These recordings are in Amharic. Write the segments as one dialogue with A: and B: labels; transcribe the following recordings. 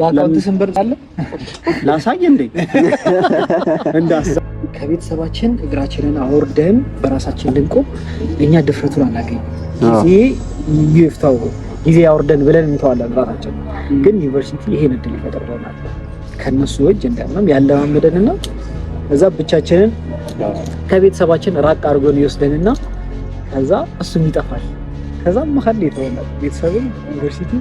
A: ባካውንት ስንበር አለ ላሳይ እንዴ እንዳስ ከቤተሰባችን እግራችንን አወርደን በራሳችን ልንቆም እኛ ድፍረቱን አናገኝ ጊዜ ይፍታው ጊዜ አወርደን ብለን እንተዋለን ራሳችን ግን ዩኒቨርሲቲ ይሄን እድል ይፈጥርልናል ከነሱ እጅ እንደምንም ያለማመደንና እዛ ብቻችንን ከቤተሰባችን ራቅ አድርጎን ይወስደንና ከዛ እሱም ይጠፋል ከዛ መሐል የተወለደ ቤተሰብም ዩኒቨርሲቲ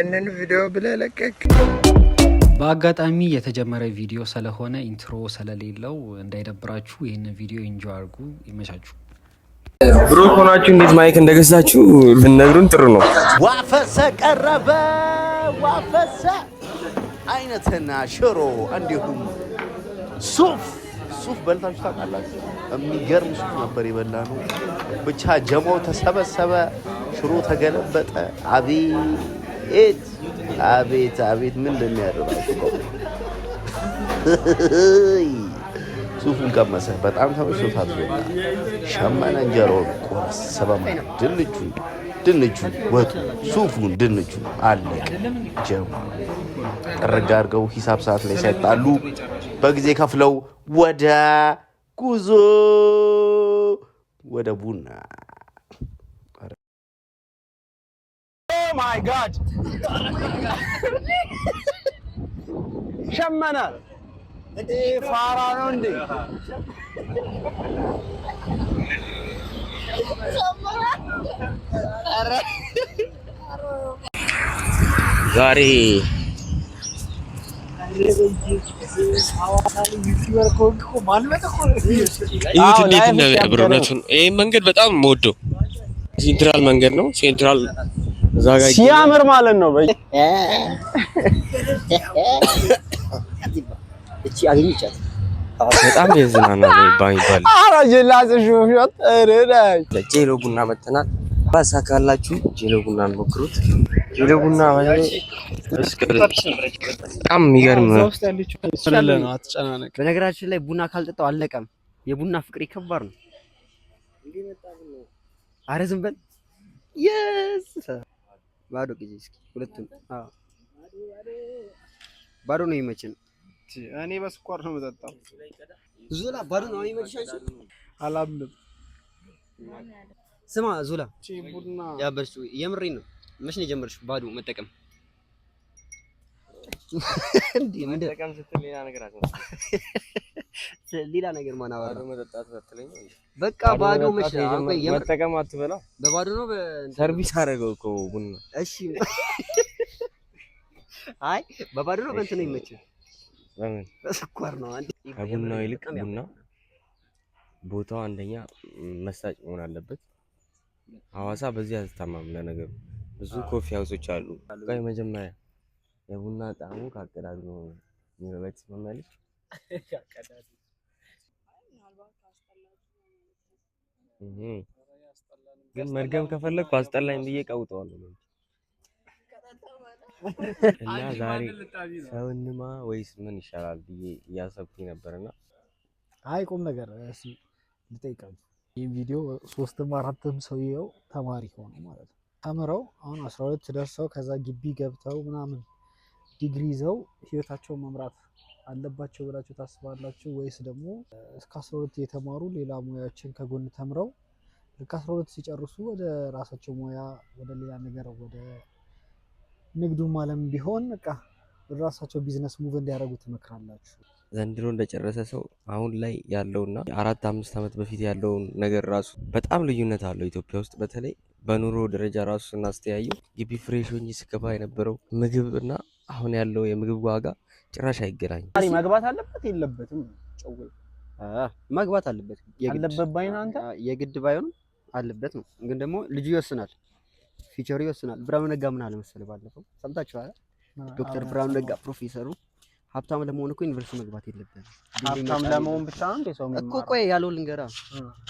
B: እነን ቪዲዮ ብለለቀቅ
C: በአጋጣሚ የተጀመረ ቪዲዮ ስለሆነ ኢንትሮ ስለሌለው እንዳይደብራችሁ ይሄን ቪዲዮ ኢንጆይ አድርጉ ይመቻችሁ
D: ብሩክ ሆናችሁ እንዴት ማይክ እንደገዛችሁ ብንነግሩን ጥሩ ነው
E: ዋፈሰ ቀረበ ዋፈሰ አይነትና ሽሮ እንዲሁም ሱፍ በልታችሁ ታውቃላችሁ የሚገርም ሱፍ ነበር የበላነው ብቻ ጀማው ተሰበሰበ ሽሮ ተገለበጠ አቤት ምን እንደሚያደርጋችሁ ሱፉን ቀመሰ በጣም ተመችቶታል ሸመነ እንጀራውን ቆረሰ በማለት ድንቹ ወጡ ሱፉን ድንቹ አለቀ ጀማ ጥርግ አድርገው ሂሳብ ሰዓት ላይ ሳይጣሉ በጊዜ ከፍለው ወደ ጉዞ ወደ ቡና
B: ማይ ጋድ ሸመነ እንዴ ፋራ ነው እንዴ
D: ዛሬ ይህ መንገድ በጣም የምወደው ሴንትራል መንገድ ነው ሴንትራል
B: ሲያምር ማለት ነው
A: እቺ አግኝቻት
D: በጣም የዝናና ባይባል
B: አራጀላስ ሹፍት
D: ጄሎ ቡና መተናል ባሳካላችሁ ጄሎ ቡና ሞክሩት ጄሎ ቡና ማለት በጣም የሚገርም ነው
B: አትጨናነቅ
A: በነገራችን ላይ ቡና ካልጠጣው አለቀም የቡና ፍቅር ይከባር ነው አረ ዝም በል yes ባዶ ጊዜ እስኪ ሁለቱም ባዶ ነው ይመችን
B: እኔ በስኳር ነው የምጠጣው
A: ዙላ ባዶ ነው ይመችሽ
B: አላምንም
A: ስማ ዙላ
B: ቡና
A: ያበርሱ የምሬን ነው መች ነው ጀመርሽ ባዶ መጠቀም እንዴ
D: መጠቀም ስትል ሌላ ነገር
A: ማን አወራ
D: ባዶ መጠጣት ፈትለኝ
A: በቃ ባዶ መች
D: መጠቀም አትበላ
A: በባዶ ነው
D: ሰርቪስ አደረገው እኮ ቡና
A: እሺ አይ በባዶ ነው በእንትን ነው ይመችህ
D: ለምን
A: በስኳር ነው አንዴ
D: ከቡናው ይልቅ ቡና ቦታው አንደኛ መሳጭ መሆን አለበት ሐዋሳ በዚህ አስተማም ለነገሩ ብዙ ኮፊ ሃውሶች አሉ ጋር መጀመሪያ የቡና ጣዕሙ ካቀዳዱ ነው የሚበልጥ መመለስ ካቀዳዱ ግን መርገም ከፈለኩ አስጠላኝ ብዬ ቀውጠዋለሁ እና ዛሬ ሰውንማ ወይስ ምን ይሻላል ብዬ እያሰብኩኝ ነበርና
F: አይ ቁም ነገር እሺ ልጠይቃችሁ ይሄ ቪዲዮ 3ም 4ም ሰውየው ተማሪ ሆኖ ማለት ነው ተምረው አሁን 12 ደርሰው ከዛ ግቢ ገብተው ምናምን ዲግሪ ይዘው ህይወታቸውን መምራት አለባቸው ብላችሁ ታስባላችሁ ወይስ ደግሞ እስከ 12 የተማሩ ሌላ ሙያዎችን ከጎን ተምረው ልክ 12 ሲጨርሱ ወደ ራሳቸው ሙያ ወደ ሌላ ነገር ወደ ንግዱም ዓለም ቢሆን በቃ ወደ ራሳቸው ቢዝነስ ሙቭ እንዲያደርጉ ትመክራላችሁ
D: ዘንድሮ እንደጨረሰ ሰው አሁን ላይ ያለውና 4-5 አመት በፊት ያለውን ነገር ራሱ በጣም ልዩነት አለው ኢትዮጵያ ውስጥ በተለይ በኑሮ ደረጃ ራሱ ስናስተያየው ግቢ ፍሬሽ ሆኜ ስገባ የነበረው ምግብና አሁን ያለው የምግብ ዋጋ ጭራሽ አይገናኝም
B: መግባት አለበት የለበትም ጨውል
A: መግባት አለበት
B: ያለበት ባይና አንተ
A: የግድ ባይሆን አለበት ነው ግን ደግሞ ልጅ ይወስናል ፊቸር ይወስናል ብራውን ነጋ ምን አለ መሰለ ባለፈው ሰምታችኋል ዶክተር ብራውን ነጋ ፕሮፌሰሩ ሀብታም ለመሆን እኮ ዩኒቨርሲቲ መግባት የለበትም
B: ሀብታም ለመሆን ብቻ አንዴ ሰው ምን
A: እኮ ቆይ ያለው ልንገራ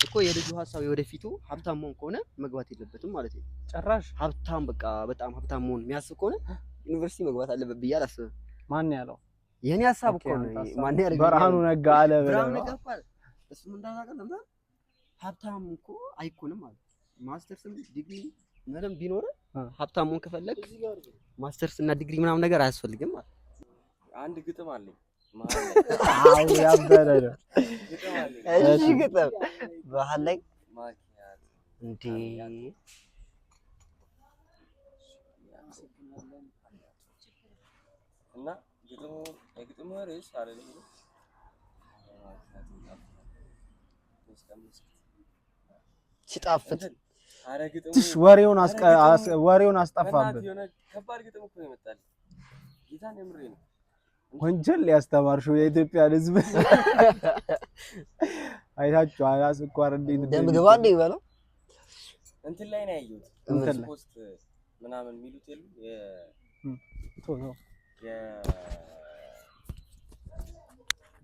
A: እኮ የልጁ ሐሳብ ወደፊቱ ሀብታም መሆን ከሆነ መግባት የለበትም ማለት ነው ጭራሽ ሀብታም በቃ በጣም ሀብታም መሆን የሚያስብ ከሆነ
G: ዩኒቨርሲቲ መግባት አለበት ብዬ አላስብም።
B: ማን ያለው?
G: የኔ ሐሳብ እኮ ነው። ማን ያለው?
B: ብርሃኑ ነጋ አለ
G: ብርሃኑ ነጋ እኮ እሱም እንዳታውቃለህ ነበር። ሀብታም እኮ አይኮንም ማለት ማስተርስም ዲግሪ ምንም ቢኖር ሀብታም መሆን ከፈለግ ማስተርስ እና ዲግሪ ምናምን ነገር አያስፈልግም ማለት።
D: አንድ ግጥም አለኝ
B: አው ያበረ ነው።
G: እሺ ግጥም ባህል ላይ እንዴ
D: እና የግጥሙ ርዕስ አይደለም
G: ሲጣፍጥ
B: ወሬውን አስጠፋብን።
D: ከባድ ግጥም እኮ ነው የመጣልኝ። ጌታን የምሬ ነው።
B: ወንጀል ሊያስተማርሽው የኢትዮጵያን ሕዝብ አይታችሁ አላስኳር እንዴት
G: ደም ግባ እንደ ይበለው
D: እንትን ላይ ነው ያየሁት። ፖስት ምናምን የሚሉት የሉ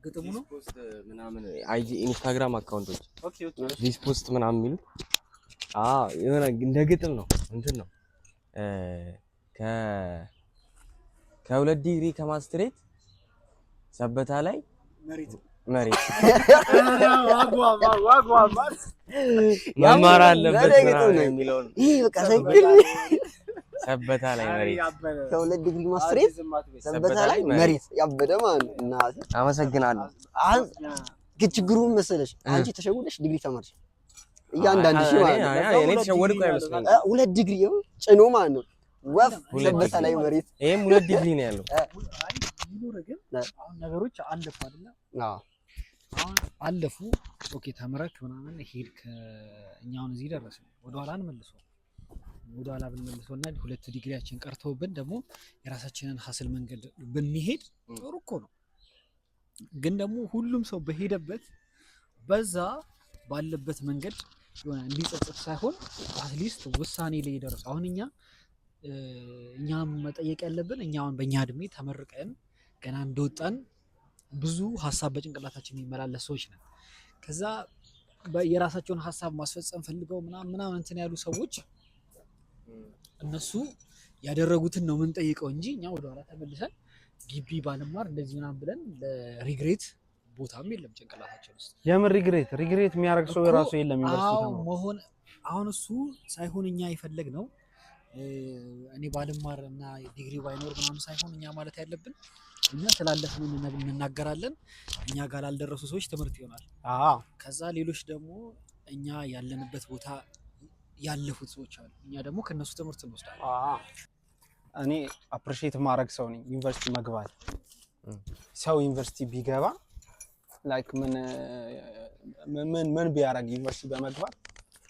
A: ግጥሙ ነው
D: ፖስት ምናምን አይጂ ኢንስታግራም አካውንቶች ዲስ ፖስት ምናምን የሚሉት የሆነ እንደ ግጥም ነው እንትን ነው ከሁለት ዲግሪ ከማስትሬት ሰበታ ላይ መሬት መማር አለበት ነው የሚለው ነው።
G: ይሄ በቃ ሳይክል
D: ሰበታ ላይ መሬት
G: ከሁለት ዲግሪ ማስትሬት ሰበታ ላይ መሬት ያበደ ማለት ነው። እና
D: አመሰግናለሁ።
G: ችግሩ መሰለሽ አንቺ ተሸውደሽ ዲግሪ ተማርሽ እያንዳንድሽ ማለት ነው።
D: እኔ ተሸወድኩ አይመስለኝም።
G: ሁለት ዲግሪ ጭኖ ማለት ነው። ወፍ ሰበታ ላይ መሬት
D: ይሄም ሁለት ዲግሪ ነው ያለው።
A: ይኖር ግን አሁን ነገሮች አለፉ አይደለ?
G: አዎ
A: አሁን አለፉ። ኦኬ ተመረክ ምናምን ሄድክ። እኛ አሁን እዚህ ደረስን። ወደኋላ እንመልሰው ወደኋላ ብንመልሰውና ሁለት ዲግሪያችን ቀርተውብን ደግሞ የራሳችንን ሀስል መንገድ ብንሄድ ጥሩ እኮ ነው። ግን ደግሞ ሁሉም ሰው በሄደበት በዛ ባለበት መንገድ የሆነ እንዲጸጸት ሳይሆን አትሊስት ውሳኔ ላይ ይደርስ። አሁን እኛም መጠየቅ ያለብን እኛውን በእኛ እድሜ ተመርቀን ገና እንደወጣን ብዙ ሀሳብ በጭንቅላታችን የሚመላለስ ሰዎች ነን። ከዛ የራሳቸውን ሀሳብ ማስፈጸም ፈልገው ምናምን እንትን ያሉ ሰዎች እነሱ ያደረጉትን ነው ምን ጠይቀው እንጂ እኛ ወደኋላ ተመልሰን ግቢ ባለማር እንደዚህ ምናምን ብለን ለሪግሬት ቦታም የለም ጭንቅላታችን ውስጥ።
B: የምን ሪግሬት የሚያደርግ ሰው የራሱ የለም።
A: መሆን አሁን እሱ ሳይሆን እኛ ይፈለግ ነው እኔ ባለማር እና ዲግሪ ባይኖር ምናምን ሳይሆን እኛ ማለት ያለብን እኛ ስላለፍን እንናገራለን። እኛ ጋር ላልደረሱ ሰዎች ትምህርት ይሆናል። ከዛ ሌሎች ደግሞ እኛ ያለንበት ቦታ ያለፉት ሰዎች አሉ። እኛ ደግሞ ከነሱ ትምህርት እንወስዳለን።
B: እኔ አፕሪሺየት ማድረግ ሰው ነኝ። ዩኒቨርሲቲ መግባት ሰው ዩኒቨርሲቲ ቢገባ ላይክ ምን ቢያደርግ ዩኒቨርሲቲ በመግባት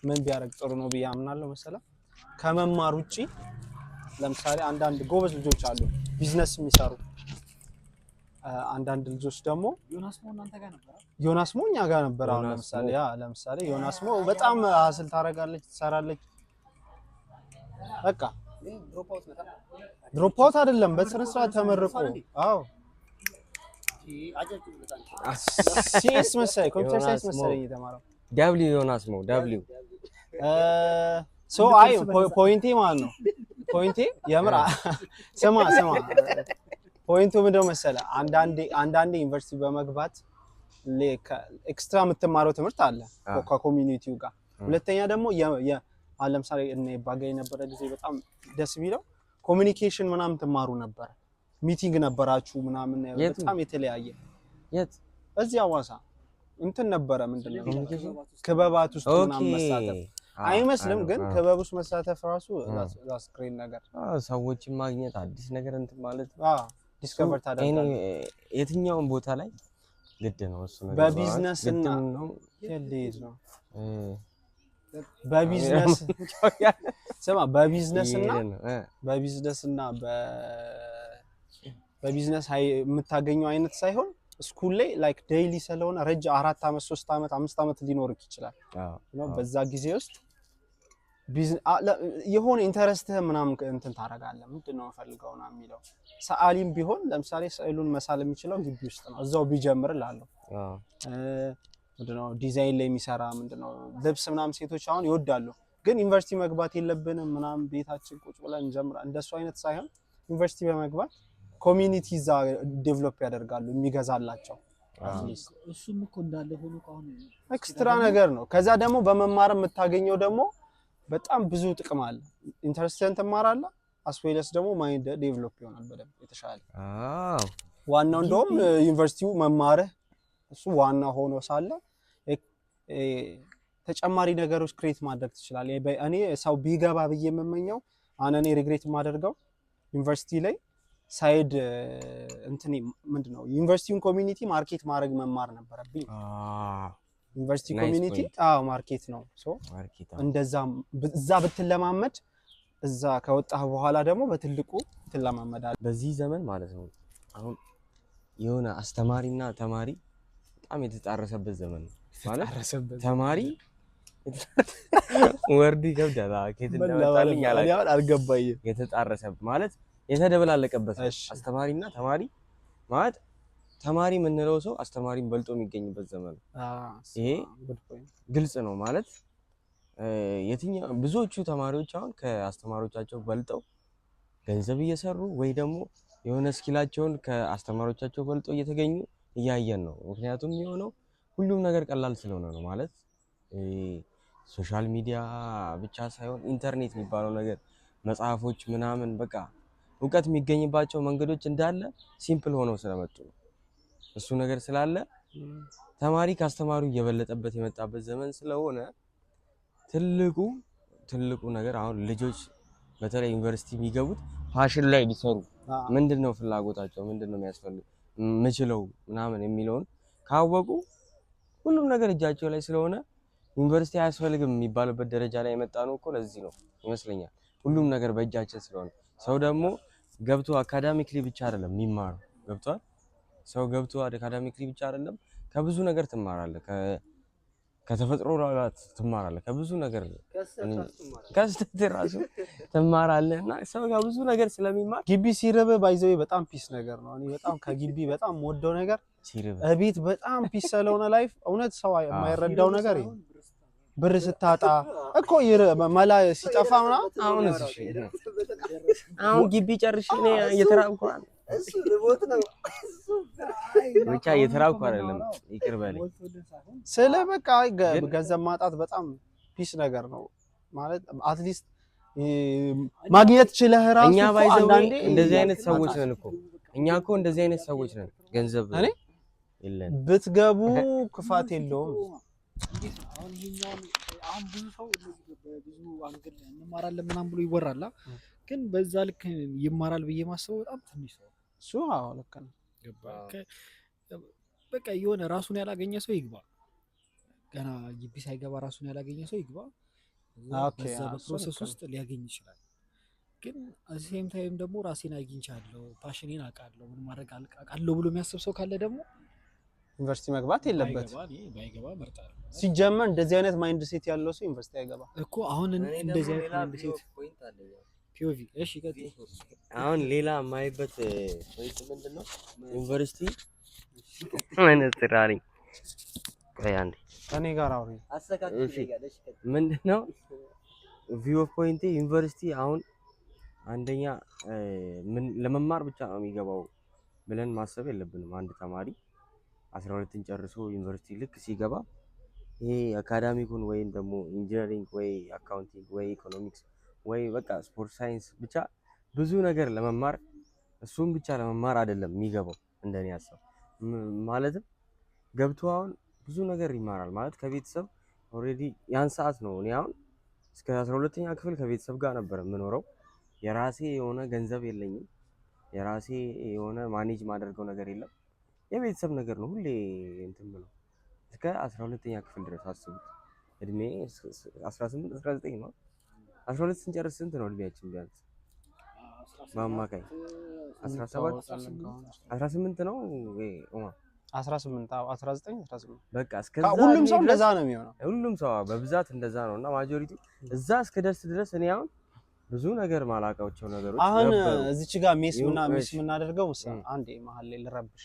B: ምን ቢያደርግ ጥሩ ነው ብዬ አምናለሁ መሰለህ። ከመማር ውጪ ለምሳሌ አንዳንድ ጎበዝ ልጆች አሉ ቢዝነስ የሚሰሩ። አንዳንድ ልጆች ደግሞ ዮናስ ሞ እኛ ጋር ነበር። አሁን ለምሳሌ ዮናስ ሞ በጣም ሀስል ታደርጋለች፣ ትሰራለች። በቃ ድሮፕ አውት አይደለም በስነ ስርዓት ተመርቆ ሲኤስ መሰለኝ ኮምፒውተር ሳይንስ መሰለኝ የተማረው
D: ደብሊው ዮናስ ሞ ደብሊው
B: አይ ፖይንቴ ማለት ነው። ፖይንቴ የምራ ስማ ፖይንቱ ምንድነው መሰለህ? አንዳንዴ ዩኒቨርሲቲ በመግባት ኤክስትራ የምትማረው ትምህርት አለ ከኮሚኒቲው ጋር። ሁለተኛ ደግሞ ለምሳሌ እኔ ባጋይ ነበረ ጊዜ በጣም ደስ ቢለው ኮሚኒኬሽን ምናምን ትማሩ ነበር። ሚቲንግ ነበራችሁ ምናምን በጣም የተለያየ እዚህ ሐዋሳ እንትን ነበረ። ምንድነው ክበባት ውስጥ ምናምን መሳተፍ አይመስልም፣ ግን ክበብ ውስጥ መሳተፍ ራሱ ስክሪን ነገር
D: ሰዎችን ማግኘት አዲስ ነገር እንትን ማለት
B: ዲስከቨር ታደርጋለህ።
D: የትኛውን ቦታ ላይ ግድ ነው እሱ ነገር።
B: በቢዝነስ እና የልጅ ነው በቢዝነስ የምታገኘው አይነት ሳይሆን ስኩል ላይ ላይክ ዴይሊ ስለሆነ ረጅም 4 አመት 3 አመት 5 አመት ሊኖርክ ይችላል ነው። በዛ ጊዜ ውስጥ የሆነ ኢንተረስትህ ምናምን እንትን ታደርጋለህ። ምንድነው ፈልገው ነው የሚለው ሰዓሊም ቢሆን ለምሳሌ ስዕሉን መሳል የሚችለው ግቢ ውስጥ ነው፣ እዛው ቢጀምር እላለሁ። ምንድነው ዲዛይን ላይ የሚሰራ ምንድነው ልብስ ምናምን ሴቶች አሁን ይወዳሉ፣ ግን ዩኒቨርሲቲ መግባት የለብንም ምናምን ቤታችን ቁጭ ብለን እንጀምራ እንደሱ አይነት ሳይሆን ዩኒቨርሲቲ በመግባት ኮሚኒቲ እዛ ዴቨሎፕ ያደርጋሉ የሚገዛላቸው አትሊስት
F: እሱም እኮ እንዳለ ሆኖ አሁን
B: ኤክስትራ ነገር ነው። ከዛ ደግሞ በመማር የምታገኘው ደግሞ በጣም ብዙ ጥቅም አለ። ኢንተረስትን ትማራለህ አስዌለስ ደግሞ ማይንድ ዴቨሎፕ ይሆናል በደንብ የተሻለ። ዋናው እንደውም ዩኒቨርሲቲው መማርህ እሱ ዋና ሆኖ ሳለ ተጨማሪ ነገሮች ክሬት ማድረግ ትችላለህ። እኔ ሰው ቢገባ ብዬ የምመኘው እኔ ሪግሬት የማደርገው ዩኒቨርሲቲ ላይ ሳይድ እንትኔ ምንድነው ዩኒቨርሲቲውን ኮሚኒቲ ማርኬት ማድረግ መማር ነበረብኝ። ዩኒቨርሲቲ ኮሚኒቲ ማርኬት ነው። ሶ እንደዛ እዛ ብትለማመድ እዛ ከወጣህ በኋላ ደግሞ በትልቁ ትለማመዳለህ።
D: በዚህ ዘመን ማለት ነው አሁን የሆነ አስተማሪና ተማሪ በጣም የተጣረሰበት ዘመን ነው ማለት ተማሪ ወርድ ይከብዳል። ከየት እንደመጣልኝ
B: አልገባኝም።
D: የተጣረሰ ማለት የተደበላለቀበት አስተማሪና ተማሪ ማለት ተማሪ የምንለው ሰው አስተማሪን በልጦ የሚገኝበት ዘመን ነው። ይሄ ግልጽ ነው ማለት የትኛው ብዙዎቹ ተማሪዎች አሁን ከአስተማሪዎቻቸው በልጠው ገንዘብ እየሰሩ ወይ ደግሞ የሆነ ስኪላቸውን ከአስተማሪዎቻቸው በልጠው እየተገኙ እያየን ነው። ምክንያቱም የሆነው ሁሉም ነገር ቀላል ስለሆነ ነው ማለት ሶሻል ሚዲያ ብቻ ሳይሆን ኢንተርኔት የሚባለው ነገር መጽሐፎች ምናምን በቃ እውቀት የሚገኝባቸው መንገዶች እንዳለ ሲምፕል ሆነው ስለመጡ ነው። እሱ ነገር ስላለ ተማሪ ካስተማሪው እየበለጠበት የመጣበት ዘመን ስለሆነ ትልቁ ነገር አሁን ልጆች በተለይ ዩኒቨርሲቲ የሚገቡት ፋሽን ላይ ሊሰሩ ምንድነው ፍላጎታቸው ምንድነው የሚያስፈልግ ምችለው ምናምን የሚለውን ካወቁ ሁሉም ነገር እጃቸው ላይ ስለሆነ ዩኒቨርሲቲ አያስፈልግም የሚባልበት ደረጃ ላይ የመጣ ነው እኮ ለዚህ ነው ይመስለኛል። ሁሉም ነገር በእጃችን ስለሆነ ሰው ደግሞ ገብቶ አካዳሚክሊ ብቻ አይደለም የሚማረው ገብቷል። ሰው ገብቶ አካዳሚክሊ ብቻ አይደለም ከብዙ ነገር ትማራለህ። ከተፈጥሮ ጋር ትማራለህ፣ ከብዙ ነገር ከስተት ራሱ ትማራለህ እና ሰው ጋር ብዙ ነገር ስለሚማር
B: ግቢ ሲርብ ባይዘው በጣም ፒስ ነገር ነው። እኔ በጣም ከግቢ በጣም ወደው ነገር እቤት በጣም ፒስ ስለሆነ ላይፍ እውነት ሰው የማይረዳው ነገር ይሄ ብር ስታጣ እኮ መላ ሲጠፋ ምናምን አሁን ግቢ ጨርሼ እኔ እየተራብኩ እሱ ሪሞት ነው ብቻ እየተራብኩ አይደለም ይቅር በለኝ ስለ በቃ ገንዘብ ማጣት በጣም ፒስ ነገር ነው ማለት አትሊስት ማግኘት ችለህ ራሱ
D: እኛ ባይዘው እንደዚህ አይነት ሰዎች ነን እኮ እኛ እኮ እንደዚህ አይነት ሰዎች ነን። ገንዘብ
B: እኔ
D: የለን
B: ብትገቡ ክፋት የለውም።
F: አሁን ብዙ ሰው በብዙ አንግል እንማራለን ምናምን ብሎ ይወራል፣ ግን በዛ ልክ ይማራል ብዬ ማስበው በጣም ትንሽ ሰው
B: እሱ ልክ ነው።
F: በቃ የሆነ ራሱን ያላገኘ ሰው ይግባ፣ ገና ግቢ ሳይገባ ራሱን ያላገኘ ሰው ይግባ። በዛ በፕሮሰስ ውስጥ ሊያገኝ ይችላል። ግን ሴም ታይም ደግሞ ራሴን አግኝቻለሁ ፓሽኔን አውቃለሁ ምን ማድረግ አውቃለሁ ብሎ የሚያስብ ሰው ካለ ደግሞ
B: ዩኒቨርሲቲ መግባት የለበት።
F: ባይገባ መርጣለሁ።
B: ሲጀመር እንደዚህ አይነት ማይንድ ሴት ያለው ሰው ዩኒቨርሲቲ አይገባ እኮ።
F: አሁን እንደዚህ አይነት ማይንድ ሴት ፒኦቪ እሺ፣
D: አሁን ሌላ ማይበት ፖይንት ምንድነው? ዩኒቨርሲቲ መነጽር አለኝ ቆይ አንዴ
B: ከኔ ጋር አውሪ።
D: እሺ ምንድነው ቪው ፖይንት ዩኒቨርሲቲ አሁን አንደኛ ምን ለመማር ብቻ ነው የሚገባው ብለን ማሰብ የለብንም። አንድ ተማሪ 12ን ጨርሶ ዩኒቨርሲቲ ልክ ሲገባ ይሄ አካዳሚኩን ወይም ደግሞ ኢንጂነሪንግ ወይ አካውንቲንግ ወይ ኢኮኖሚክስ ወይ በቃ ስፖርት ሳይንስ ብቻ ብዙ ነገር ለመማር እሱም ብቻ ለመማር አይደለም የሚገባው እንደኔ ሐሳብ። ማለትም ገብቶ አሁን ብዙ ነገር ይማራል ማለት ከቤተሰብ ኦሬዲ ያን ሰዓት ነው። እኔ አሁን እስከ 12ኛ ክፍል ከቤተሰብ ጋር ነበር የምኖረው። የራሴ የሆነ ገንዘብ የለኝም። የራሴ የሆነ ማኔጅ ማድረገው ነገር የለም። የቤተሰብ ነገር ነው ሁሌ እንትን ብለው እስከ 12ኛ ክፍል ድረስ አስቡት። እድሜ 18 19 ነው። 12 ስንጨርስ ስንት ነው እድሜያችን? ቢያንስ በአማካይ 18 ነው ወይ
B: 18 19 18
D: በቃ እስከዛ
B: ሁሉም ሰው እንደዛ ነው የሚሆነው።
D: ሁሉም ሰው በብዛት እንደዛ ነው እና ማጆሪቲ እዛ እስከ ደርስ ድረስ እኔ አሁን ብዙ ነገር ማላውቃቸው ነገሮች
B: አሁን እዚች ጋር ሜስ ምናደርገው አንዴ መሀል ላይ ልረብሽ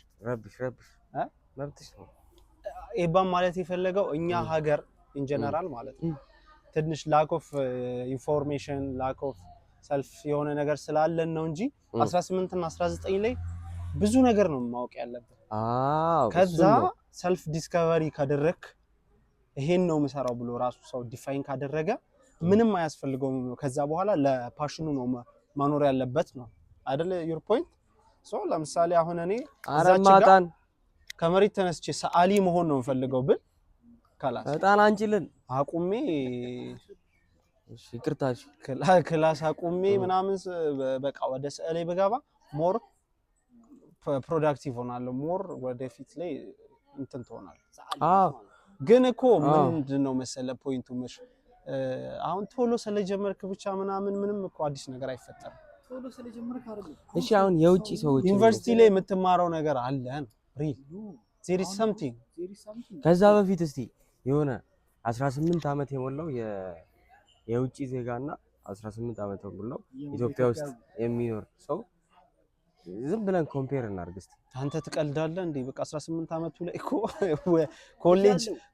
D: መብትሽ ነው።
B: ኤባም ማለት የፈለገው እኛ ሀገር ኢን ጀነራል ማለት ነው ትንሽ ላክ ኦፍ ኢንፎርሜሽን ላክ ኦፍ ሰልፍ የሆነ ነገር ስላለን ነው እንጂ 18 እና 19 ላይ ብዙ ነገር ነው ማወቅ ያለብን። ከዛ ሰልፍ ዲስከቨሪ ካደረክ ይሄን ነው የምሰራው ብሎ ራሱ ሰው ዲፋይን ካደረገ ምንም አያስፈልገውም ነው። ከዛ በኋላ ለፓሽኑ ነው መኖር ያለበት ነው አይደል? ዩር ፖይንት። ሶ ለምሳሌ አሁን እኔ እዛች ጋር ከመሬት ተነስቼ ሰዓሊ መሆን ነው የምፈልገው ብል ካላስ
D: በጣም አንችልን
B: አቁሜ
D: እሺ ይቅርታሽ
B: ክላስ አቁሜ ምናምን በቃ ወደ ስዕሌ በገባ ሞር ፕሮዳክቲቭ ሆናለሁ። ሞር ወደፊት ላይ እንትን ትሆናለህ። ግን እኮ ምንድነው መሰለ ፖይንቱ ምሽ አሁን ቶሎ ስለጀመርክ ብቻ ምንም እኮ አዲስ ነገር አይፈጠርም። ቶሎ ስለጀመርክ አይደለም።
D: እሺ አሁን የውጪ ሰዎች
B: ዩኒቨርሲቲ ላይ የምትማረው ነገር አለ ሪል there is something።
D: ከዛ በፊት እስቲ የሆነ 18 ዓመት የሞላው የውጪ ዜጋና 18 ዓመት የሞላው ኢትዮጵያ ውስጥ የሚኖር ሰው ዝም ብለን ኮምፔር እናድርግ እስቲ።
B: አንተ ትቀልዳለህ እንዴ? በቃ 18 ዓመቱ ላይ እኮ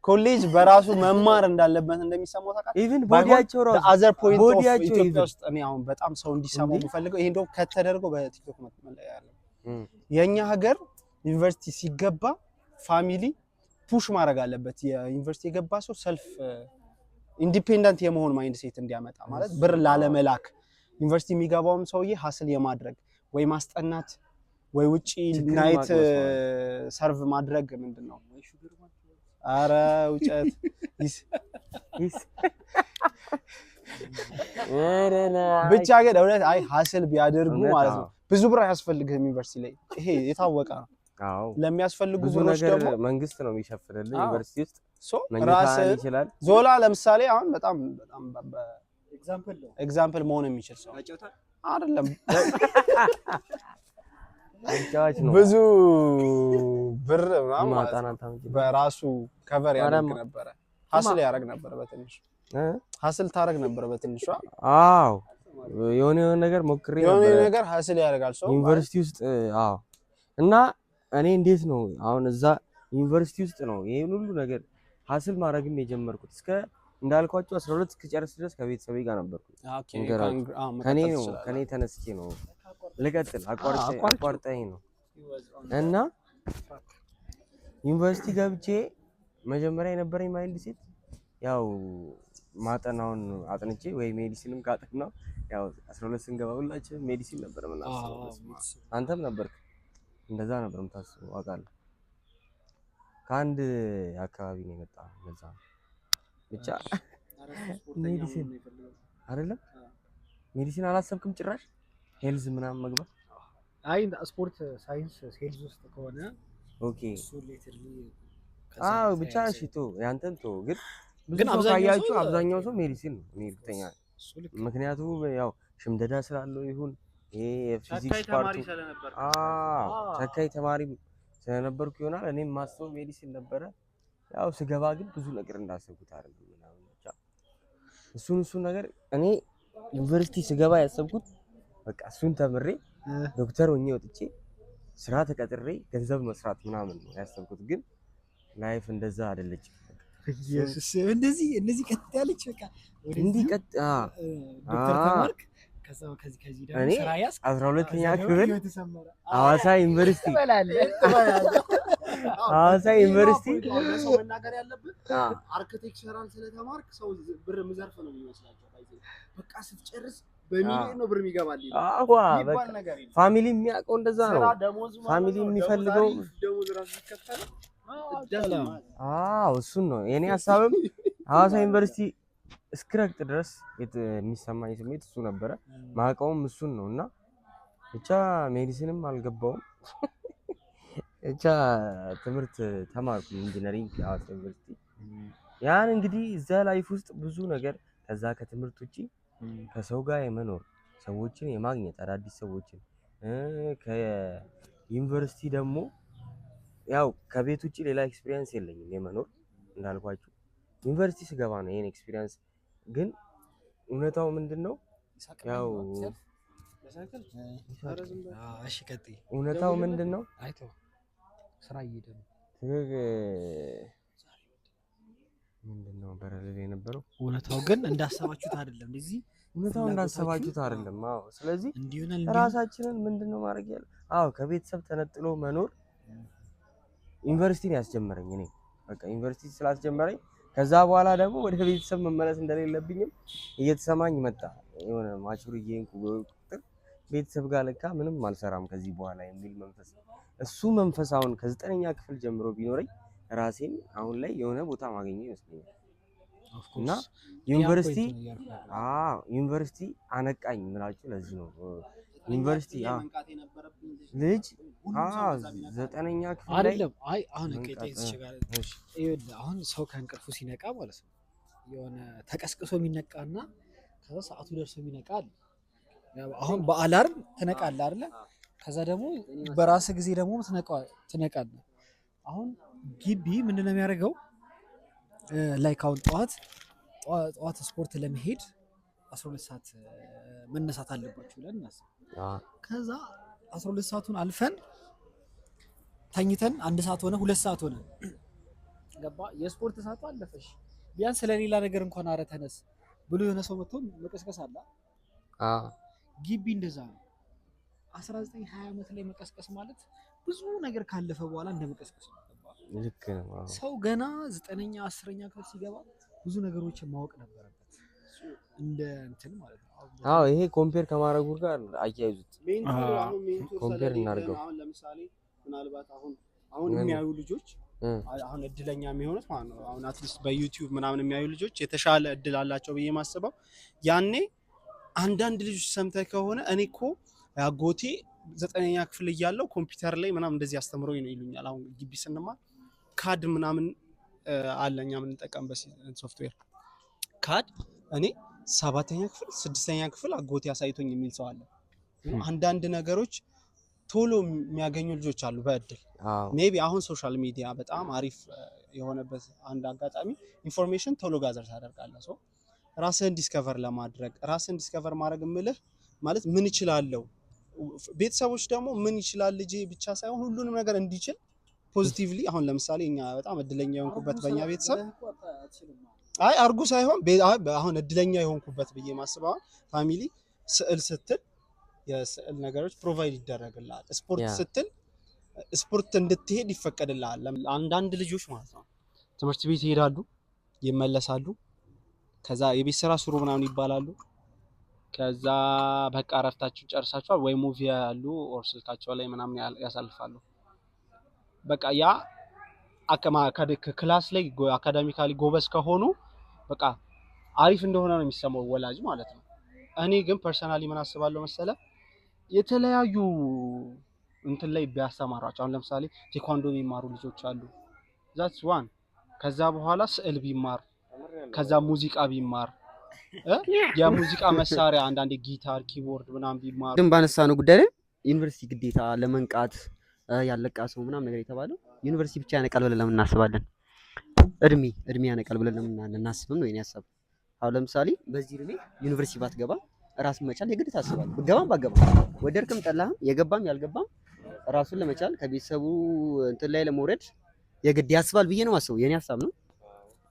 B: ኮሌጅ በራሱ መማር እንዳለበት እንደሚሰማው ታውቃለህ።
D: ኢቭን ቦዲያቸው ራሱ
B: አዘር ፖይንት ኦፍ ኢትዮጵያ ውስጥ እኔ አሁን በጣም ሰው እንዲሰማው የምፈልገው ይሄ እንደው ከተደረገ በቲክቶክ መለያ ያለ የኛ ሀገር ዩኒቨርሲቲ ሲገባ ፋሚሊ ፑሽ ማድረግ አለበት። የዩኒቨርሲቲ የገባ ሰው ሰልፍ ኢንዲፔንደንት የመሆን ማይንድ ሴት እንዲያመጣ ማለት ብር ላለመላክ ዩኒቨርሲቲ የሚገባውም ሰውዬ ሀስል የማድረግ ወይ ማስጠናት ወይ ውጪ ናይት ሰርቭ ማድረግ ምንድነው? አረ ውጨት ብቻ ግን እውነት አይ ሀስል ቢያደርጉ ማለት ነው ብዙ ብር አያስፈልግህም ዩኒቨርሲቲ ላይ ይሄ የታወቀ ነው።
D: አዎ
B: ለሚያስፈልጉ
D: ብዙ
B: ብሮች
D: ነገር
B: ደግሞ
D: መንግስት ነው የሚሸፍንልህ ዩኒቨርሲቲ ውስጥ
B: ራስ
D: ይችላል።
B: ዞላ ለምሳሌ አሁን በጣም ኤግዛምፕል መሆን የሚችል ሰው አይደለም።
D: አንቻች ነው
B: ብዙ ብር ምናምን በራሱ ከቨር ያደርግ ነበር። ሀስል ያደርግ ነበር በትንሹ ሀስል ታረግ ነበር በትንሹ።
D: አዎ የሆነ ነገር ሞክሬ ነበር።
B: የሆነ ነገር ሀስል ያደርጋል ሰው
D: ዩኒቨርሲቲ ውስጥ። አዎ እና እኔ እንዴት ነው አሁን እዛ ዩኒቨርሲቲ ውስጥ ነው ይሄን ሁሉ ነገር ሀስል ማድረግም የጀመርኩት። እስከ እንዳልኳችሁ 12 እስከጨርስ ድረስ ከቤተሰቤ ጋር ነበርኩ። ከኔ ተነስቼ ነው ልቀጥል አቋርጠኝ ነው። እና ዩኒቨርሲቲ ገብቼ መጀመሪያ የነበረኝ ማይንድ ሴት ያው ማጠናውን አጥንቼ ወይ ሜዲሲንም ካጠናው ያው 12 ስንገባ ሁላችንም ሜዲሲን ነበር የምናስበው። አንተም ነበርክ እንደዛ ነበር የምታስበው አውቃለሁ። ከአንድ አካባቢ ነው የመጣው እንደዛ ብቻ ሜዲሲን አይደለም ሜዲሲን አላሰብክም ጭራሽ ሄልዝ ምናምን መግባት?
F: አይ ስፖርት ሳይንስ ሄልዝ ውስጥ ከሆነ
D: ኦኬ አዎ ብቻ እሺ ቶ ያንተን ቶ ግን አብዛኛው አብዛኛው ሰው ሜዲሲን ነው እኔ እርግጠኛ ነኝ። ምክንያቱም ያው ሽምደዳ ስላለው ይሁን ይሄ የፊዚክስ ፓርቱ ተካይ ተማሪ ስለነበርኩ ይሆናል እኔም ማስተው ሜዲሲን ነበረ። ያው ስገባ ግን ብዙ ነገር እንዳሰብኩት አይደለም ምናምን ብቻ እሱን ነገር እኔ ዩኒቨርሲቲ ስገባ ያሰብኩት በቃ እሱን ተምሬ ዶክተር ሆኜ ወጥቼ ስራ ተቀጥሬ ገንዘብ መስራት ምናምን ነው ያሰብኩት። ግን ላይፍ እንደዛ አይደለችም።
F: ኢየሱስ እንደዚህ ቀጥ ያለች በቃ
D: እንዲህ ቀጥ
F: ዶክተር ተማርክ ከዚህ ደግሞ ስራ ያዝ
D: 12ኛ ክፍል ሐዋሳ ዩኒቨርሲቲ ሐዋሳ ዩኒቨርሲቲ
A: ሰው መናገር ያለብን አርኪቴክቸራል ስለተማርክ ሰው ብር ምዘርፍ ነው የሚመስላቸው። በቃ ስትጨርስ በሚሊዮን ነው ብር የሚገባል ይባል ነገር የለም።
D: ፋሚሊ የሚያውቀው እንደዛ ነው። ፋሚሊ የሚፈልገው
A: ደሞዝ ራሱ ይከፈል።
D: እሱን ነው የኔ ሐሳብም ሐዋሳ ዩኒቨርሲቲ እስክረግጥ ድረስ የሚሰማኝ ስሜት እሱ ነበረ። ማውቀውም እሱን ነው እና ብቻ ሜዲሲንም አልገባውም። ብቻ ትምህርት ተማርኩ ኢንጂነሪንግ ሐዋሳ ዩኒቨርሲቲ። ያን እንግዲህ እዛ ላይፍ ውስጥ ብዙ ነገር ከዛ ከትምህርት ውጪ ከሰው ጋር የመኖር ሰዎችን የማግኘት አዳዲስ ሰዎችን ከዩኒቨርሲቲ ደግሞ ያው ከቤት ውጪ ሌላ ኤክስፒሪየንስ የለኝም የመኖር እንዳልኳችሁ ዩኒቨርሲቲ ስገባ ነው ይሄን ኤክስፒሪየንስ። ግን እውነታው ምንድነው ያው
F: እሺ ቀጥይ።
D: እውነታው ምንድነው
F: አይቶ ስራ እየሄደ ነው
D: ምንድነው በረለል የነበረው
F: እውነታው ግን እንዳሰባችሁት አይደለም። እዚህ
D: እውነታው እንዳሰባችሁት አይደለም። አዎ ስለዚህ
A: እንዲሆናል
D: ራሳችንን ምንድነው ማድረግ ያለ? አዎ ከቤተሰብ ተነጥሎ መኖር ዩኒቨርሲቲን ያስጀመረኝ እኔ በቃ ዩኒቨርሲቲ ስላስጀመረኝ ከዛ በኋላ ደግሞ ወደ ቤተሰብ መመለስ እንደሌለብኝም እየተሰማኝ መጣ። የሆነ ማቹሪዬን ቁጥር ቤተሰብ ጋር ለካ ምንም አልሰራም ከዚህ በኋላ የሚል መንፈስ እሱ መንፈስ አሁን ከ9ኛ ክፍል ጀምሮ ቢኖረኝ ራሴን አሁን ላይ የሆነ ቦታ ማግኘት ይመስለኛል። እና ዩኒቨርሲቲ አነቃኝ ምላችሁ ለዚህ ነው። ዩኒቨርሲቲ ልጅ 9ኛ ክፍል
F: አይደለም። አይ አሁን አሁን ሰው ከእንቅልፉ ሲነቃ ማለት ነው የሆነ ተቀስቅሶ የሚነቃና ከዛ ሰዓቱ ደርሶ የሚነቃ አለ። አሁን በአላርም ትነቃለህ አይደለ? ከዛ ደግሞ በራስ ጊዜ ደግሞ ትነቃለህ። አሁን ግቢ ምንድነው የሚያደርገው? ላይክ አሁን ጠዋት ስፖርት ለመሄድ 12 ሰዓት መነሳት አለባችሁ ብለን እናስብ። ከዛ 12 ሰዓቱን አልፈን ተኝተን 1 ሰዓት ሆነ 2 ሰዓት ሆነ ገባ። የስፖርት ሰዓቱ አለፈሽ። ቢያንስ ስለሌላ ነገር እንኳን አረ ተነስ ብሎ የሆነ ሰው መጥቶ መቀስቀስ አለ። ግቢ እንደዛ ነው። 19 20 ዓመት ላይ መቀስቀስ ማለት ብዙ ነገር ካለፈ በኋላ እንደመቀስቀስ ነው።
D: ልክ ነው።
F: ሰው ገና 9ኛ 10ኛ ክፍል ሲገባ ብዙ ነገሮችን ማወቅ ነበረበት እንደ እንትን ማለት ነው።
D: አዎ ይሄ ኮምፔር ከማድረጉ ጋር አያይዙት። ኮምፔር እናድርገው።
B: አሁን ለምሳሌ ምናልባት አሁን የሚያዩ ልጆች አሁን እድለኛ የሚሆኑት ማለት ነው አሁን አትሊስት በዩቲዩብ ምናምን የሚያዩ ልጆች የተሻለ እድል አላቸው ብዬ ማስበው ያኔ አንዳንድ ልጆች ሰምተህ ከሆነ እኔ እኮ አጎቴ 9ኛ ክፍል እያለው ኮምፒውተር ላይ ምናምን እንደዚህ አስተምሮኝ ነው ይሉኛል። አሁን ግቢ ስንማር ካድ ምናምን አለኛ ምን እንጠቀምበት ሶፍትዌር ካድ እኔ 7ኛ ክፍል 6ኛ ክፍል አጎቴ አሳይቶኝ የሚል ሰው አለ። አንዳንድ ነገሮች ቶሎ የሚያገኙ ልጆች አሉ በእድል ሜቢ አሁን ሶሻል ሚዲያ በጣም አሪፍ የሆነበት አንድ አጋጣሚ ኢንፎርሜሽን ቶሎ ጋዘር ታደርጋለህ። ሶ ራስህን ዲስከቨር ለማድረግ ራስህን ዲስከቨር ማድረግ ምልህ ማለት ምን ይችላለው ቤተሰቦች ደግሞ ምን ይችላል ልጄ ብቻ ሳይሆን ሁሉንም ነገር እንዲችል ፖዚቲቭሊ አሁን ለምሳሌ እኛ በጣም እድለኛ የሆንኩበት በእኛ ቤተሰብ አይ አርጉ ሳይሆን አሁን እድለኛ የሆንኩበት ብዬ ማስበው ፋሚሊ ስዕል ስትል የስዕል ነገሮች ፕሮቫይድ ይደረግልሃል። ስፖርት ስትል ስፖርት እንድትሄድ ይፈቀድልሃል። አንዳንድ ልጆች ማለት ነው ትምህርት ቤት ይሄዳሉ ይመለሳሉ ከዛ የቤት ስራ ስሩ ምናምን ይባላሉ ከዛ በቃ እረፍታችሁ ጨርሳችኋል ወይ ሙቪ ያሉ ኦር ስልካቸው ላይ ምናምን ያሳልፋሉ። በቃ ያ ክላስ ላይ አካዳሚካሊ ጎበዝ ከሆኑ በቃ አሪፍ እንደሆነ ነው የሚሰማው ወላጅ ማለት ነው። እኔ ግን ፐርሰናሊ ምን አስባለሁ መሰለ የተለያዩ እንትን ላይ ቢያስተማራቸው አሁን ለምሳሌ ቴኳንዶ ቢማሩ ልጆች አሉ ዛትስ ዋን ከዛ በኋላ ስዕል ቢማር ከዛ ሙዚቃ ቢማር የሙዚቃ መሳሪያ አንዳንድ ጊታር ኪቦርድ ምናምን ቢማር
G: ግን ባነሳነው ጉዳይ ላይ ዩኒቨርሲቲ ግዴታ ለመንቃት ያለቃ ሰው ምናምን ነገር የተባለው ዩኒቨርሲቲ ብቻ ያነቃል ብለን ለምን እናስባለን? እድሜ ያነቃል ብለን ለምን እናስብም ነው የኔ ሐሳብ። አሁን ለምሳሌ በዚህ እድሜ ዩኒቨርሲቲ ባትገባ ራስን መቻል የግድ ታስባለህ። ብገባም ባገባም ወደድክም ጠላህም የገባም ያልገባም ራሱን ለመቻል ከቤተሰቡ እንትን ላይ ለመውረድ የግድ ያስባል ብዬ ነው የማስበው። የኔ ሐሳብ ነው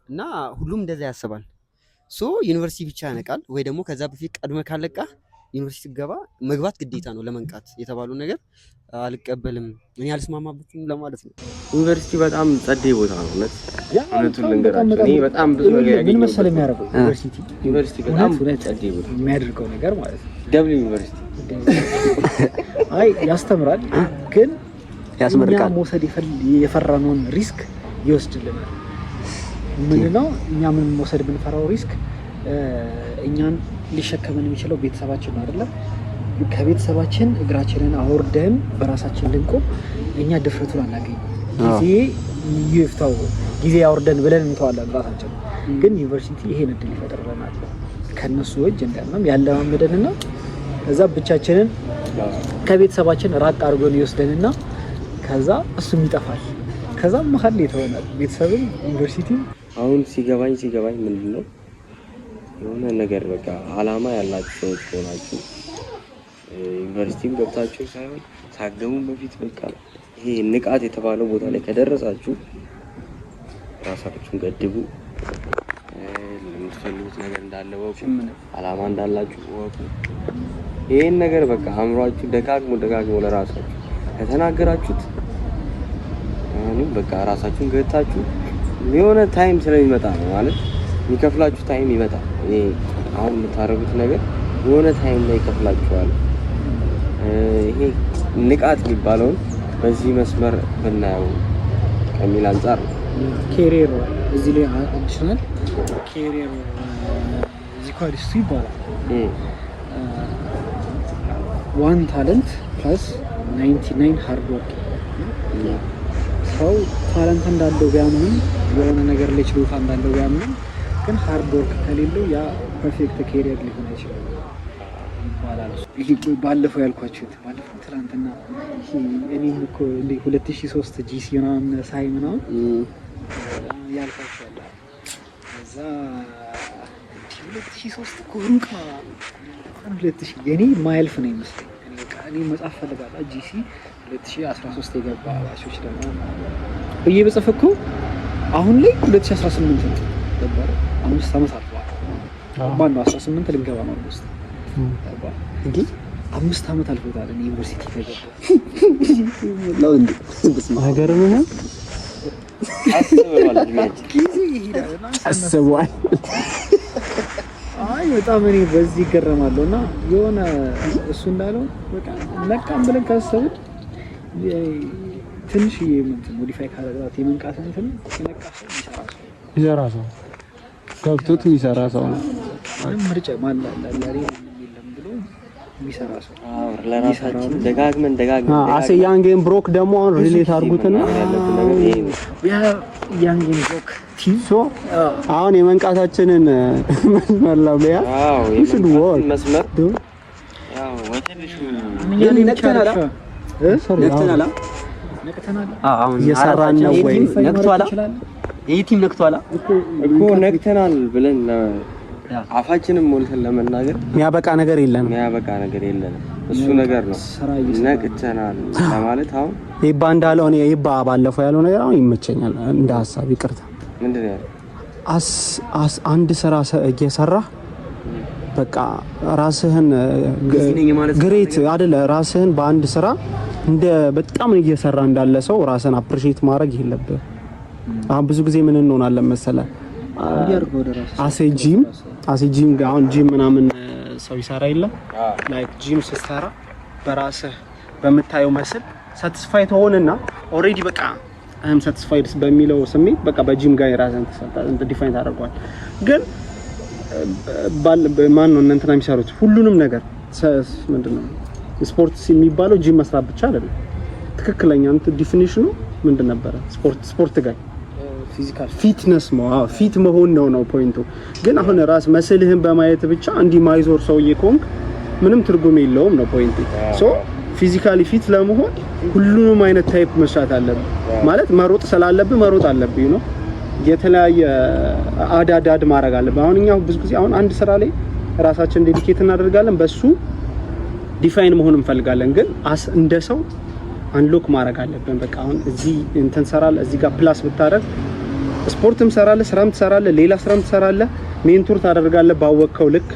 G: እና ሁሉም እንደዛ ያስባል። ሶ ዩኒቨርሲቲ ብቻ ያነቃል ወይ ደግሞ ከዛ በፊት ቀድመህ ካለቃህ ዩኒቨርሲቲ ገባ መግባት ግዴታ ነው ለመንቃት የተባለው ነገር አልቀበልም እኔ አልስማማበትም ለማለት ነው።
D: ዩኒቨርሲቲ በጣም ጸዴ ቦታ ነው። እውነቱን ልንገራችሁ እኔ በጣም ብዙ ነገር ያገኘው
A: ምን መሰለህ የሚያደርገው
D: ዩኒቨርሲቲ በጣም ጸዴ ቦታ
A: የሚያደርገው ነገር ማለት ነው
D: ደብል ዩኒቨርሲቲ
A: አይ ያስተምራል ግን
G: ያስመርቃል።
A: እኛ መውሰድ የፈራነውን ሪስክ ይወስድልናል። ምንድነው እኛ ምን መውሰድ ብንፈራው ሪስክ እኛን ሊሸከመን የሚችለው ቤተሰባችን ነው አይደለ? ከቤተሰባችን እግራችንን አወርደን በራሳችን ልንቆም እኛ ድፍረቱን አናገኝም። ጊዜ ይፍታው ጊዜ ያወርደን ብለን እንተዋለን ራሳችን። ግን ዩኒቨርሲቲ ይሄን እድል ይፈጥርልናል ከነሱ እጅ እንዳንንም ያለማመደንና ከዛ ብቻችንን ከቤተሰባችን ራቅ አድርጎን ይወስደንና ከዛ እሱም ይጠፋል። ከዛ መሀል ይተወናል ቤተሰብም ዩኒቨርሲቲ።
D: አሁን ሲገባኝ ምንድነው የሆነ ነገር በቃ አላማ ያላችሁ ሰዎች ሆናችሁ ዩኒቨርሲቲም ገብታችሁ ሳይሆን ሳገሙም በፊት በቃ ይሄ ንቃት የተባለው ቦታ ላይ ከደረሳችሁ ራሳችሁን ገድቡ፣ የምትፈልጉት ነገር እንዳለ ወቁ፣ አላማ እንዳላችሁ ወቁ። ይሄን ነገር በቃ አእምሯችሁ ደጋግሞ ለራሳችሁ ከተናገራችሁት አሁንም በቃ ራሳችሁን ገታችሁ የሆነ ታይም ስለሚመጣ ነው ማለት የሚከፍላችሁ ታይም ይመጣል። ይሄ አሁን የምታረጉት ነገር የሆነ ታይም ላይ ይከፍላችኋል። ይሄ ንቃት የሚባለውን በዚህ መስመር ብናየው ከሚል አንጻር ነው።
A: ኬሪየር እዚህ ላይ አዲሽናል ኬሪየር እዚህ ኳሊስቱ ይባላል። ዋን ታለንት ፕላስ 99 ሃርድ ወርክ። ሰው ታለንት እንዳለው ቢያምንም የሆነ ነገር ላይ ችሎታ እንዳለው ቢያምንም ግን ሃርድ ወርክ ከሌለው ያ ፐርፌክት ኬሪየር ሊሆን አይችልም ይባላል። ይሄ ባለፈው ያልኳችሁት ባለፈው ትናንትና እኔም እኮ እንደ 2003 ጂሲ ምናምን ሳይ ምናምን ያልኳችሁ አለ እዛ 2003 እኮ ሩቅ ነው 2000 የኔ ማይልፍ ነው ይመስለኝ። እኔ መጻፍ ፈልጋለሁ ጂሲ 2013 የገባ አባሾች ደግሞ ብዬ በጽፍ እኮ አሁን ላይ 2018 ነው ነበር 5 ዓመት አልፏል። ማን ነው 18 ልንገባ ነው ውስጥ እንዴ 5 ዓመት አልፎታል። እኔ ዩኒቨርሲቲ ተገባ ነው እንዴ ነገር ነው አስበዋል። አይ በጣም እኔ በዚህ ይገረማለሁ እና የሆነ እሱ እንዳለው በቃ ነቃም ብለን ካሰብን ትንሽ ሞዲፋይ ካደረጋት የመንቃት እንትን ይሰራ ሰው ገብቶት የሚሰራ ሰው ነው። ምርጫ ማላላላ ብሎ የሚሰራ ሰው
D: ለራሳችን ደጋግመን
B: አሴ ያንጌን ብሮክ ደግሞ አሁን ሪሌት አድርጉትና
A: ያንጌን ብሮክ ቲሶ
B: አሁን የመንቃታችንን መስመር ለብያ ይስዱ ወር
D: መስመር ያው ወተልሽ ምን ነክተናል አሁን
B: እየሰራን ነው ወይ
G: ነክቷላ ይሄ ቲም ነክቷላ
D: እኮ ነክተናል ብለን አፋችንን ሞልተን ለመናገር
B: የሚያበቃ ነገር የለንም። እሱ ነገር ነው ነክተናል ለማለት። አሁን ይባ እንዳለው እኔ ይባ ባለፈው ያለው ነገር አሁን ይመቸኛል እንደ ሐሳብ ይቅርታ።
D: ምንድን ነው ያለው?
B: አንድ ስራ እየሰራ በቃ ራስህን ግሬት አይደለ ራስህን በአንድ ስራ እንደ በጣም እየሰራ እንዳለ ሰው ራስህን አፕሪሺየት ማድረግ የለብህም። አሁን ብዙ ጊዜ ምን እንሆናለን መሰለህ አሴ ጂም አሁን ጂም ምናምን ሰው ይሰራ የለም ላይክ ጂም ስትሰራ በራስህ በምታየው መስል ሳቲስፋይ ትሆንና ኦሬዲ በቃ አም ሳቲስፋይድ በሚለው ስሜት በቃ በጂም ጋር ራስህን እንደ ዲፋይን ታደርገዋል። ግን ማን ነው እንትና የሚሰሩት ሁሉንም ነገር ምንድነው ስፖርት የሚባለው ጂም መስራት ብቻ አይደለም። ትክክለኛ እንትን ዲፊኒሽኑ ምንድን ነበረ? ስፖርት ጋር ፊዚካል ፊትነስ ፊት መሆን ነው ፖይንቱ። ግን አሁን ራስ መስልህን በማየት ብቻ እንዲህ ማይዞር ሰውዬ ከሆንክ ምንም ትርጉም የለውም ነው ፖይንቱ። ሶ ፊዚካሊ ፊት ለመሆን ሁሉንም አይነት ታይፕ መስራት አለብህ ማለት መሮጥ ስላለብህ መሮጥ አለብህ ነው። የተለያየ አዳዳድ ማድረግ አለብህ። አሁን እኛ ብዙ ጊዜ አሁን አንድ ስራ ላይ ራሳችን ዴዲኬት እናደርጋለን፣ በሱ ዲፋይን መሆን እንፈልጋለን። ግን እንደ ሰው አንሎክ ማድረግ አለብን። በቃ አሁን እዚህ እንትን ሰራለህ፣ እዚህ ጋር ፕላስ ብታደርግ ስፖርትም ሰራለህ፣ ስራም ትሰራለህ፣ ሌላ ስራም ትሰራለህ፣ ሜንቶር ታደርጋለህ ባወቅከው ልክ።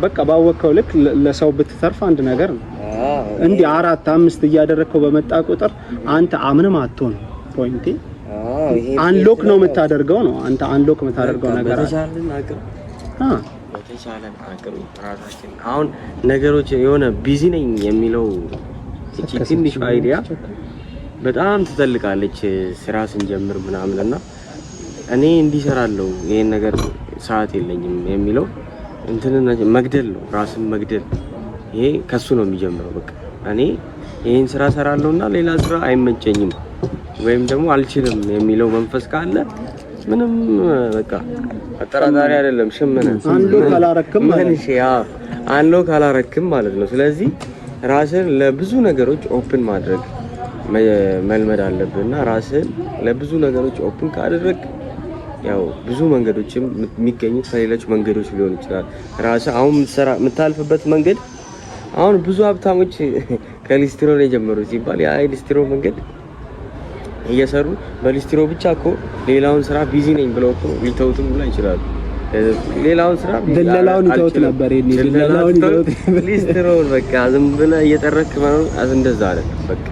B: በቃ ባወቅከው ልክ ለሰው ብትተርፍ አንድ ነገር ነው። እንዲህ 4 5 እያደረግከው በመጣ ቁጥር አንተ አምንም አትሆን ፖይንቴ አንሎክ ነው የምታደርገው ነው። አንተ አንሎክ የምታደርገው ነገር
D: በተቻለን አቅም ራሳችን አሁን ነገሮች የሆነ ቢዚ ነኝ የሚለው እቺ ትንሽ አይዲያ በጣም ትጠልቃለች ስራ ስንጀምር ምናምንና እኔ እንዲሰራለው ይሄን ነገር ሰዓት የለኝም የሚለው እንትን መግደል ነው፣ ራስን መግደል። ይሄ ከሱ ነው የሚጀምረው። በቃ እኔ ይሄን ስራ ሰራለሁና ሌላ ስራ አይመቸኝም ወይም ደግሞ አልችልም የሚለው መንፈስ ካለ ምንም በቃ አጠራጣሪ አይደለም። ሽመነ አንሎ ካላረክም ማለት ነው። ስለዚህ ራስን ለብዙ ነገሮች ኦፕን ማድረግ መልመድ አለብህና ራስን ለብዙ ነገሮች ኦፕን ካደረግ ያው ብዙ መንገዶችም የሚገኙት ከሌሎች መንገዶች ሊሆን ይችላል። ራስህ አሁን የምታልፍበት መንገድ አሁን ብዙ ሀብታሞች ከሊስትሮ ነው የጀመሩት ሲባል ያ ሊስትሮ መንገድ እየሰሩ በሊስትሮ ብቻ እኮ ሌላውን ስራ ቢዚ ነኝ ብለው እኮ ሊተውትም ብላ ይችላሉ። ሌላውን ስራ
B: ድለላውን ይተውት ነበር። ድለላውን ይተውት
D: ሊስትሮን በቃ ዝም ብለህ እየጠረክ ማለት እንደዛ አይደለም። በቃ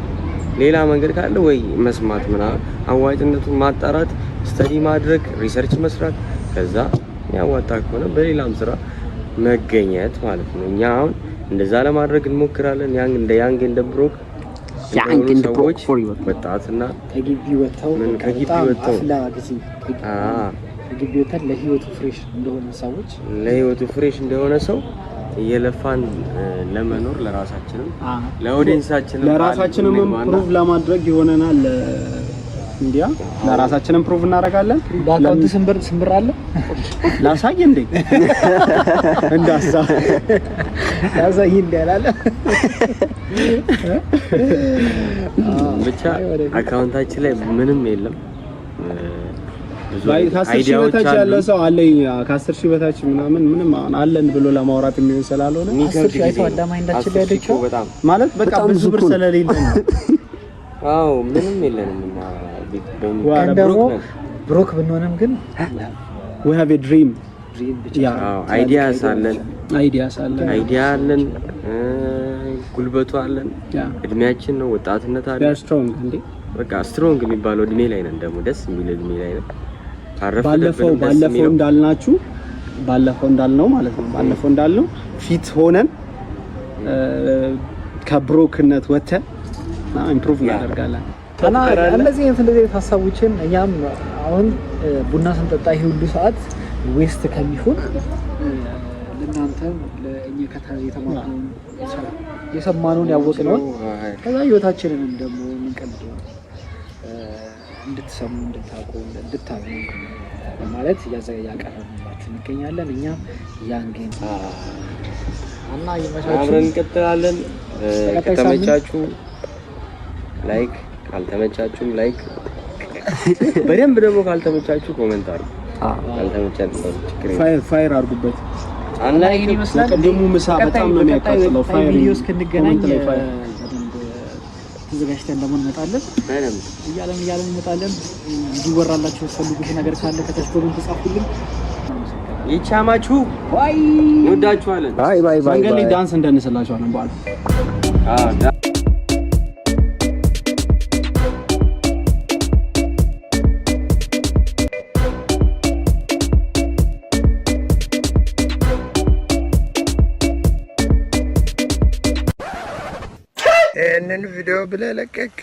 D: ሌላ መንገድ ካለ ወይ መስማት ምናምን አዋጭነቱን ማጣራት፣ ስተዲ ማድረግ፣ ሪሰርች መስራት፣ ከዛ ያዋጣ ከሆነ በሌላም ስራ መገኘት ማለት ነው። እኛ አሁን እንደዛ ለማድረግ እንሞክራለን። ያንግ እንደ ብሮክ ሰዎች ወጣትና
A: ከግቢ ወጥተው ከግቢ ወጥተን
D: ለህይወቱ ፍሬሽ እንደሆነ ሰው እየለፋን ለመኖር ለራሳችንም
B: ፕሩቭ ለማድረግ ይሆነናል። እንዲያ ለራሳችንም ፕሩቭ እናደርጋለን።
A: በአካውንት ስንብር አለ
B: ላሳይ እንዴ
A: ላሳይ እንዳላለ
D: ብቻ አካውንታችን ላይ ምንም የለም።
B: ከ10,000 በታች ያለ ሰው አለኝ። ከ10,000 በታች ምንም አለን ብሎ ለማውራት የሚሆን ስላልሆነ
A: 10,000 አይቶ አዳማ እንዳችል ያለችው
B: ማለት በቃ ብዙ ብር ስለሌለ ነው።
D: አዎ ምንም የለንም እና
A: ደግሞ ብሮክ ብንሆንም ግን
B: we have a dream
D: አይዲያስ አለን
B: አይዲያ አለን
D: ጉልበቱ አለን። እድሜያችን ነው ወጣትነት አለ።
B: ስትሮንግ እንዴ
D: በቃ ስትሮንግ የሚባለው እድሜ ላይ ነን። ደግሞ ደስ የሚል እድሜ ላይ ነን።
B: ባለፈው እንዳልነው ማለት ነው። ባለፈው እንዳልነው ፊት ሆነን ከብሮክነት ወተን ኢምፕሩቭ እናደርጋለን።
A: እና እንደዚህ አይነት ሀሳቦችን እኛም አሁን ቡና ስንጠጣ ይሄ ሁሉ ሰዓት ዌስት ከሚሆን ለእናንተም ለእኛ የተማርነውን የሰማነውን ያወቅነውን ከዛ ህይወታችንንም ደግሞ የምንቀልደው እንድትሰሙ እንድታውቁ እንድታውቁ ማለት ያቀረብንላችሁ እንገኛለን። እኛም ያንገን እና ይመቻችሁ
D: አብረን እንቀጥላለን። ከተመቻችሁ ላይክ፣ ካልተመቻችሁም ላይክ፣ በደንብ ደግሞ ካልተመቻችሁ ኮሜንት አድርጉ። ካልተመቻችሁ
B: ፋይር አድርጉበት።
D: አንላይክ
B: ደግሞ ምሳ በጣም ነው የሚያቃጥለው። ፋይር
A: ቪዲዮ እስክንገናኝ ተዘጋጅተን ደግሞ እንመጣለን። እያለን እንመጣለን። እንዲወራላችሁ የምትፈልጉት ነገር ካለ ከታች ኮሜንት ጻፉልን።
D: ይቻማችሁ ባይ። እንወዳችኋለን።
B: ባይ። መንገድ ላይ ዳንስ እንደንስላችኋለን በኋላ
H: ይህንን ቪዲዮ ብለህ ለቀቅ